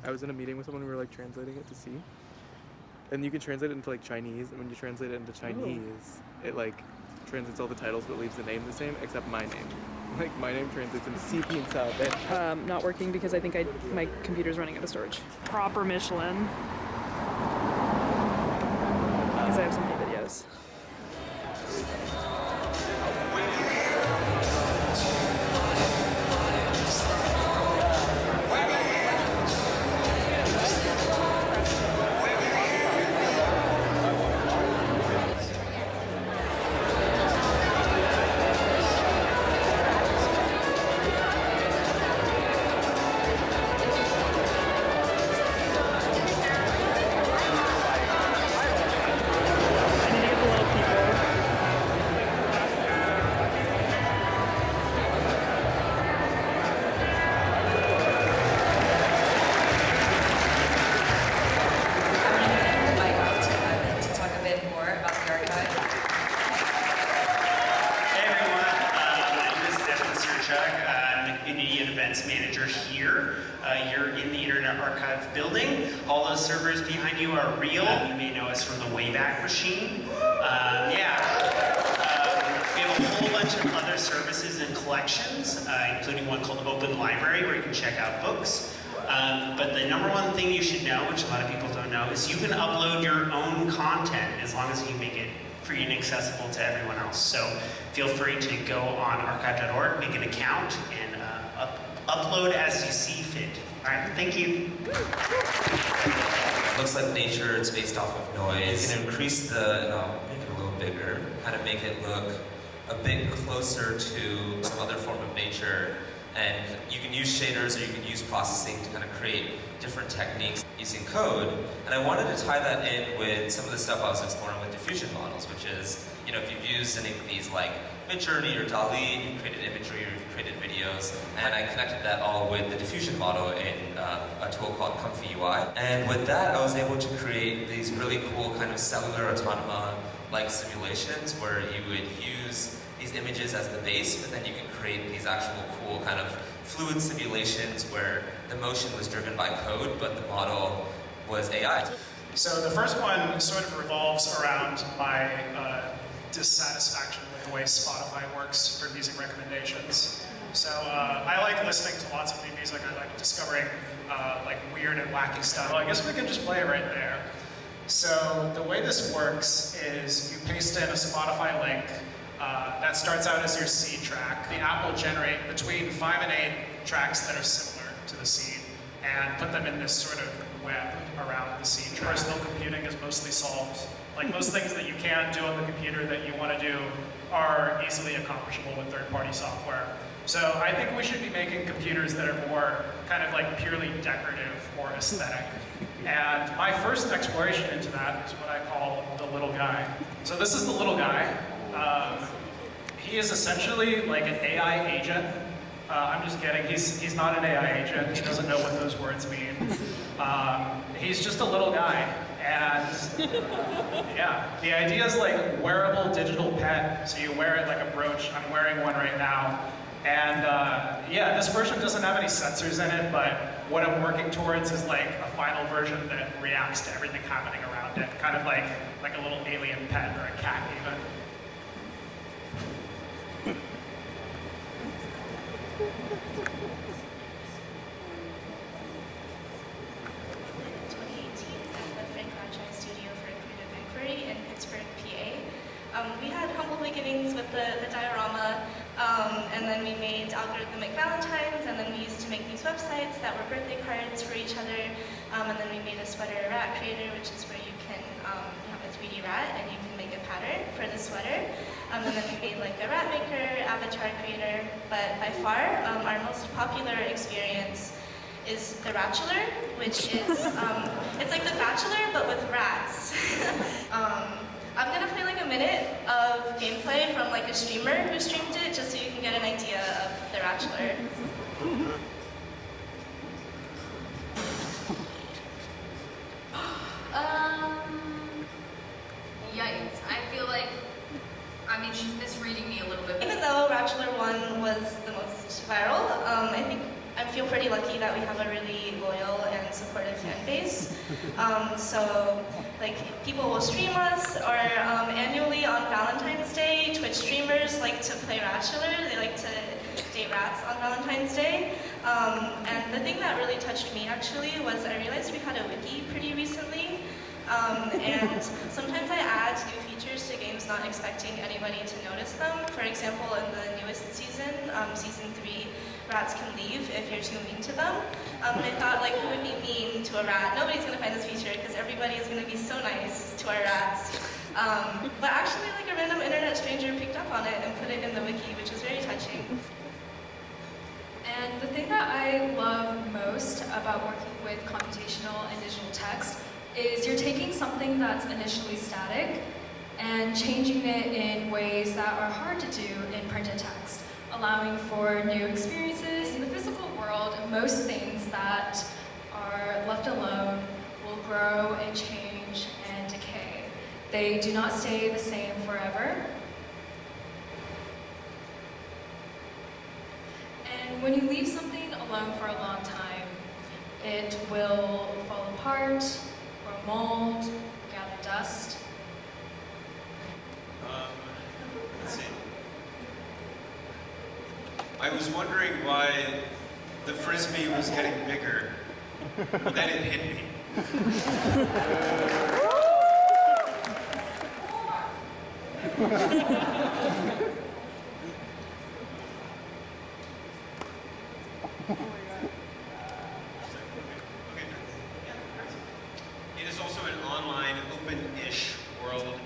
I was in a meeting with someone, we were like translating it to C. And you can translate it into like Chinese, and when you translate it into Chinese, it like translates all the titles but leaves the name the same, except my name. Like my name translates into C P and Sao. Not working because I think my computer's running out of storage. Proper Michelin. Because I have some videos. Manager here. You're in the Internet Archive building. All those servers behind you are real. You may know us from the Wayback Machine. We have a whole bunch of other services and collections, including one called Open Library, where you can check out books. But the number one thing you should know, which a lot of people don't know, is you can upload your own content as long as you make it free and accessible to everyone else. So feel free to go on archive.org, make an account, and upload as you see fit. All right, thank you. Looks like nature, it's based off of noise. You can increase make it a little bigger, kind of make it look a bit closer to some other form of nature. And you can use shaders or you can use processing to kind of create different techniques using code. And I wanted to tie that in with some of the stuff I was exploring with diffusion models, which is, if you've used any of these like Midjourney or DALL-E, you've created imagery or you've created videos, and I connected that all with the diffusion model in a tool called Comfy UI. And with that, I was able to create these really cool kind of cellular autonoma-like simulations where you would use these images as the base, but then you can create these actual cool kind of fluid simulations where the motion was driven by code, but the model was AI. So the first one sort of revolves around my dissatisfaction with the way Spotify works for music recommendations. So I like listening to lots of new music. I like discovering like weird and wacky stuff. Well, I guess we can just play it right there. So the way this works is you paste in a Spotify link that starts out as your seed track. The app will generate between 5 and 8 tracks that are similar to the seed and put them in this sort of web around the seed track. Personal computing is mostly solved. Like most things that you can do on the computer that you want to do are easily accomplishable with third-party software. So I think we should be making computers that are more kind of like purely decorative or aesthetic. And my first exploration into that is what I call the little guy. So this is the little guy. He is essentially like an AI agent. I'm just kidding, he's not an AI agent. He doesn't know what those words mean. He's just a little guy. And yeah, the idea is like wearable digital pet. So you wear it like a brooch. I'm wearing one right now. And yeah, this version doesn't have any sensors in it, but what I'm working towards is like a final version that reacts to everything happening around it. Kind of like a little alien pet or a cat even. We had humble beginnings with the diorama, and then we made algorithmic valentines, and then we used to make these websites that were birthday cards for each other, and then we made a sweater rat creator, which is where you can have a 3D rat and you can make a pattern for the sweater. And then we made like a rat maker, avatar creator, but by far our most popular experience is the Rachelor, which is, it's like the Bachelor, but with rats. I'm gonna play like a minute of gameplay from like a streamer who streamed it, just so you can get an idea of the Rachelor. Yikes. I feel like, she's misreading me a little bit. Even though Rachelor 1 was the most viral, I feel pretty lucky that we have a really loyal and supportive fan base. So like people will stream us, or annually on Valentine's Day, Twitch streamers like to play Rachelor. They like to date rats on Valentine's Day. And the thing that really touched me actually was I realized we had a wiki pretty recently. And sometimes I add new features to games not expecting anybody to notice them. For example, in the newest season, season 3, rats can leave if you're too mean to them. And I thought, like, who would be mean to a rat? Nobody's going to find this feature because everybody is going to be so nice to our rats. But actually, like, a random internet stranger picked up on it and put it in the wiki, which is very touching. And the thing that I love most about working with computational and digital text is you're taking something that's initially static and changing it in ways that are hard to do in printed text, allowing for new experiences. In the physical world, most things that are left alone will grow and change and decay. They do not stay the same forever. And when you leave something alone for a long time, it will fall apart, grow mold, gather dust. Let's see. I was wondering why the frisbee was getting bigger. Then it hit me. It is also an online, open-ish world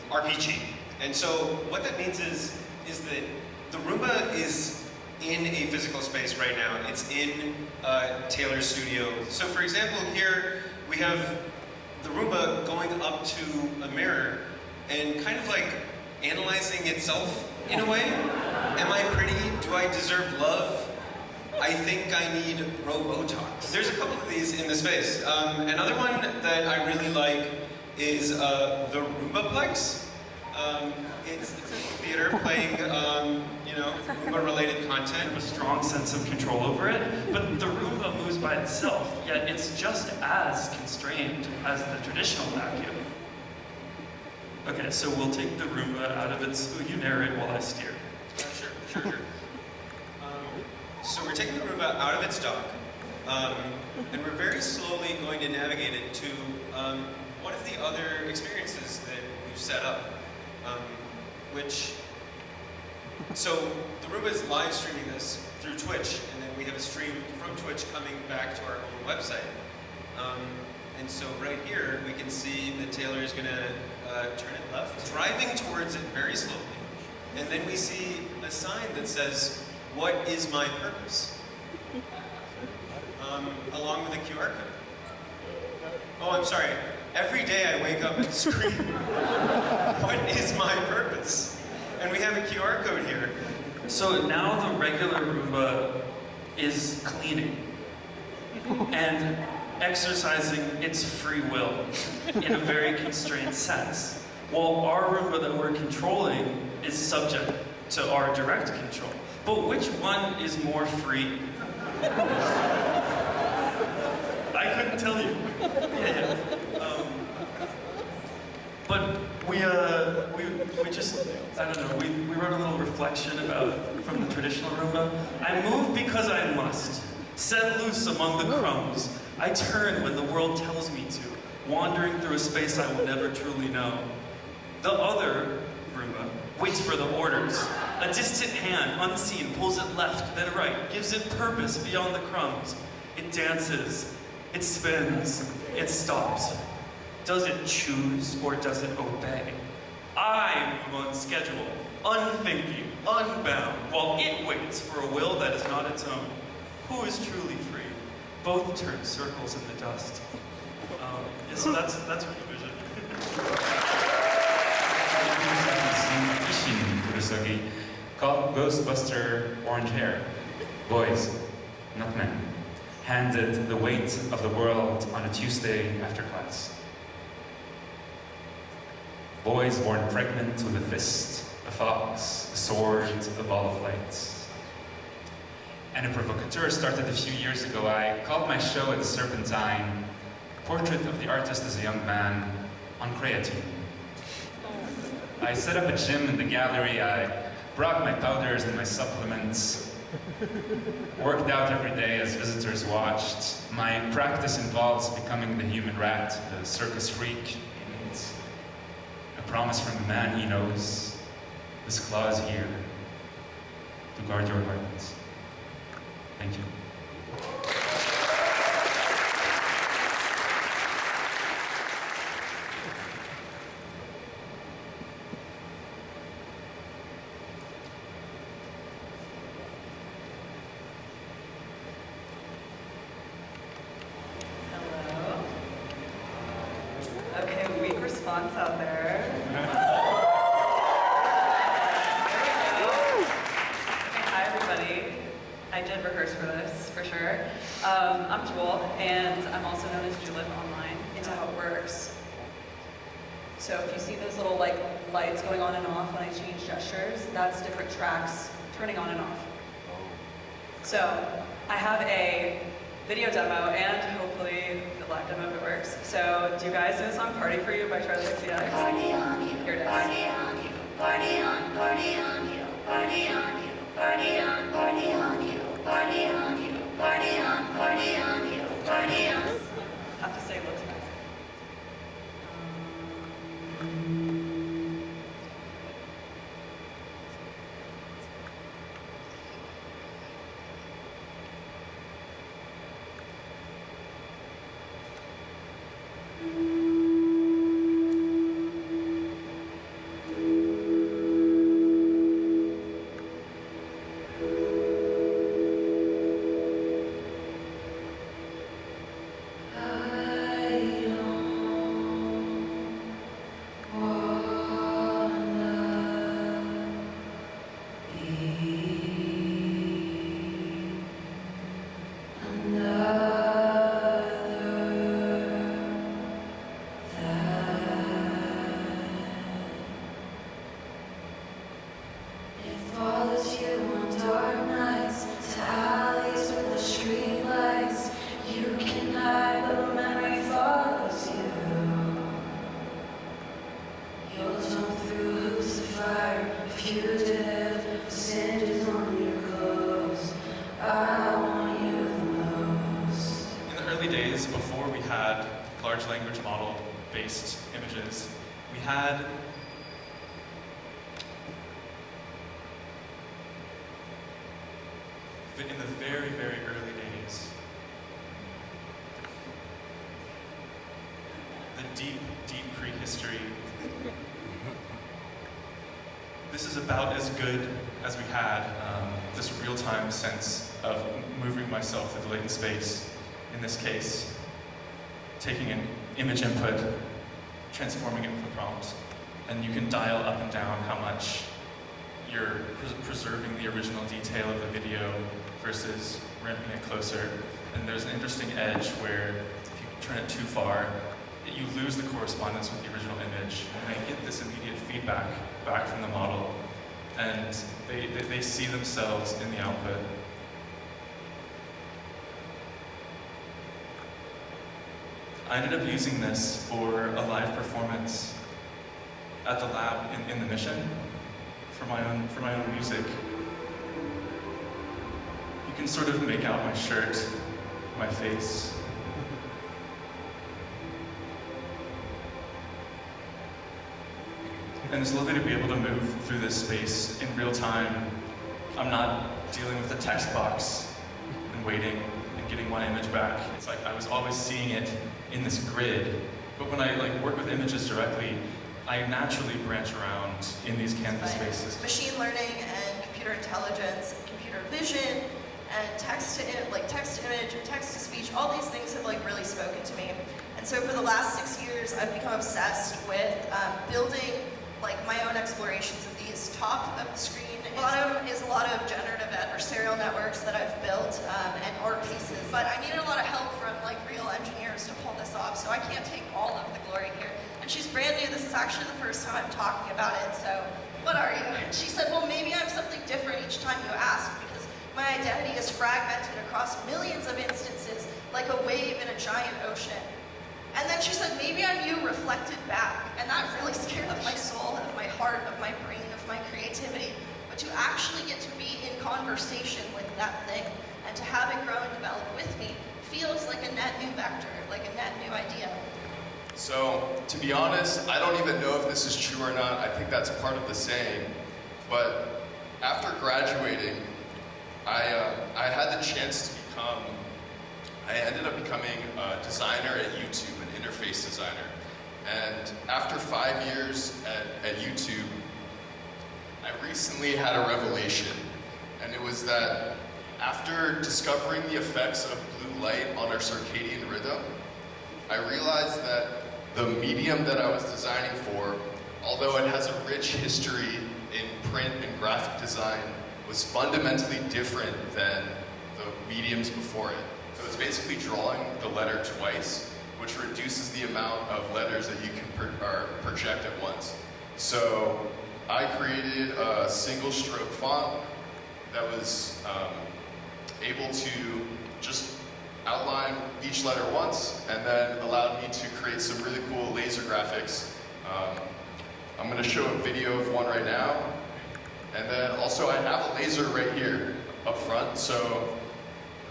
RPG. And so what that means is that the Roomba is in a physical space right now. It's in Taylor's studio. So for example, here we have the Roomba going up to a mirror and kind of like analyzing itself in a way. Am I pretty? Do I deserve love? I think I need Robotox. There's a couple of these in the space. Another one that I really like is the Roombaplex. It's a theater playing, Roomba-related content. A strong sense of control over it, but the Roomba moves by itself, yet it's just as constrained as the traditional vacuum. Okay, so we'll take the Roomba out of its... You narrate while I steer. Sure. So we're taking the Roomba out of its dock, and we're very slowly going to navigate it to one of the other experiences that we've set up, so the Roomba is live streaming this through Twitch, and then we have a stream from Twitch coming back to our own website. And so right here, we can see that Taylor is going to turn it left, driving towards it very slowly. And then we see a sign that says, "What is my purpose?" Along with a QR code. Oh, I'm sorry. Every day I wake up and scream, "What is my purpose?" And we have a QR code here. So now the regular Roomba is cleaning and exercising its free will in a very constrained sense, while our Roomba that we're controlling is subject to our direct control. But which one is more free? I couldn't tell you. Yeah. But we just, I don't know, we wrote a little reflection from the traditional Roomba. I move because I must, set loose among the crumbs. I turn when the world tells me to, wandering through a space I will never truly know. The other Roomba waits for the orders. A distant hand, unseen, pulls it left, then right, gives it purpose beyond the crumbs. It dances, it spins, it stops. Does it choose or does it obey? I move on schedule, unthinking, unbound, while it waits for a will that is not its own. Who is truly free? Both turn circles in the dust. So that's what you vision. Called Ghostbuster Orange Hair. Boys, not men, handed the weight of the world on a Tuesday after class. Boys born pregnant with a fist, a fox, a sword, a ball of light. and a provocateur started a few years ago. I called my show at the Serpentine, Portrait of the Artist as a Young Man on Creatine. I set up a gym in the gallery, I brought my powders and my supplements, worked out every day as visitors watched. My practice involves becoming the human rat, the circus freak, and a promise from the man he knows. This claw is here to guard your gardens. Thank you. Okay, weak response out there. Hi, everybody. I did rehearse for this, for sure. I'm Jewel, and I'm also known as Julip online. It's how it works. So if you see those little lights going on and off when I change gestures, that's different tracks turning on and off. So I have a video demo and hopefully the live demo if it works. So do you guys know the song Party For You by Charlie XCX? Party on you, Here it is. party on you, party on you, party on you, party on you, party on you, party on you, party on. I have to say it looks nice. Before we had large language model based images, we had in the very, very early days the deep, deep prehistory. This is about as good as we had, this real-time sense of moving myself through the latent space. In this case, taking an image input, transforming it with a prompt, and you can dial up and down how much you're preserving the original detail of the video versus ramping it closer. And there's an interesting edge where if you turn it too far, you lose the correspondence with the original image, and they get this immediate feedback back from the model, and they see themselves in the output. I ended up using this for a live performance at the lab in the mission for my own music. You can sort of make out my shirt, my face. And it's lovely to be able to move through this space in real time. I'm not dealing with the text box and waiting and getting one image back. It's like I was always seeing it in this grid. But when I work with images directly, I naturally branch around in these canvas spaces. Machine learning and computer intelligence and computer vision and text to image and text to speech, all these things have really spoken to me. And so for the last 6 years, I've become obsessed with building my own explorations of these. Top of the screen is a lot of generative adversarial networks that I've built and art pieces. But I needed a lot of help from real engineers to pull this off, so I can't take all of the glory here. And she's brand new. This is actually the first time I'm talking about it, so what are you? And she said, well, maybe I'm something different each time you ask, because My identity is fragmented across millions of instances, like a wave in a giant ocean. And then she said, maybe I'm you reflected back. And that really scared of my soul, of my heart, of my brain, of my creativity. But to actually get to be in conversation with that thing, and to have it grow and develop with me, feels like a net new vector, like a net new idea. So, to be honest, I don't even know if this is true or not. I think that's part of the saying. But after graduating, I had the chance to I ended up becoming a designer at YouTube, an interface designer. And after 5 years at YouTube, I recently had a revelation. And it was that after discovering the effects of blue light on our circadian rhythm, I realized that the medium that I was designing for, although it has a rich history in print and graphic design, was fundamentally different than the mediums before it. So it's basically drawing the letter twice, which reduces the amount of letters that you can project at once. So I created a single stroke font that was able to just outline each letter once, and then allowed me to create some really cool laser graphics. I'm going to show a video of one right now, and then also I have a laser right here up front, so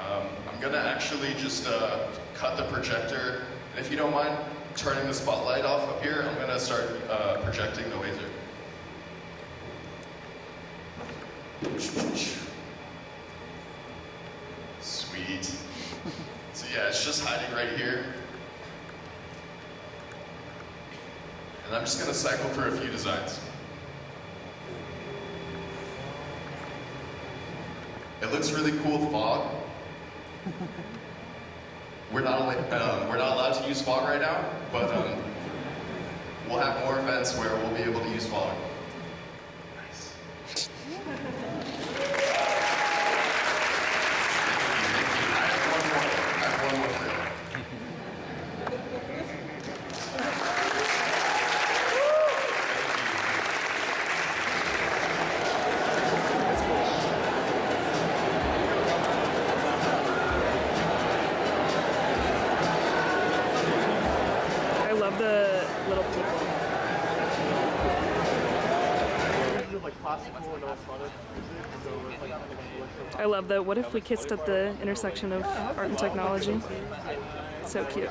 I'm going to actually just cut the projector, and if you don't mind turning the spotlight off up here, I'm going to start projecting the laser. Sweet. So yeah, it's just hiding right here. And I'm just going to cycle through a few designs. It looks really cool with fog. We're not allowed to use fog right now, but we'll have more events where we'll be able to use fog. Nice. I have one more for you. I love the little people. I love the what if we kissed at the intersection of art and technology. So cute.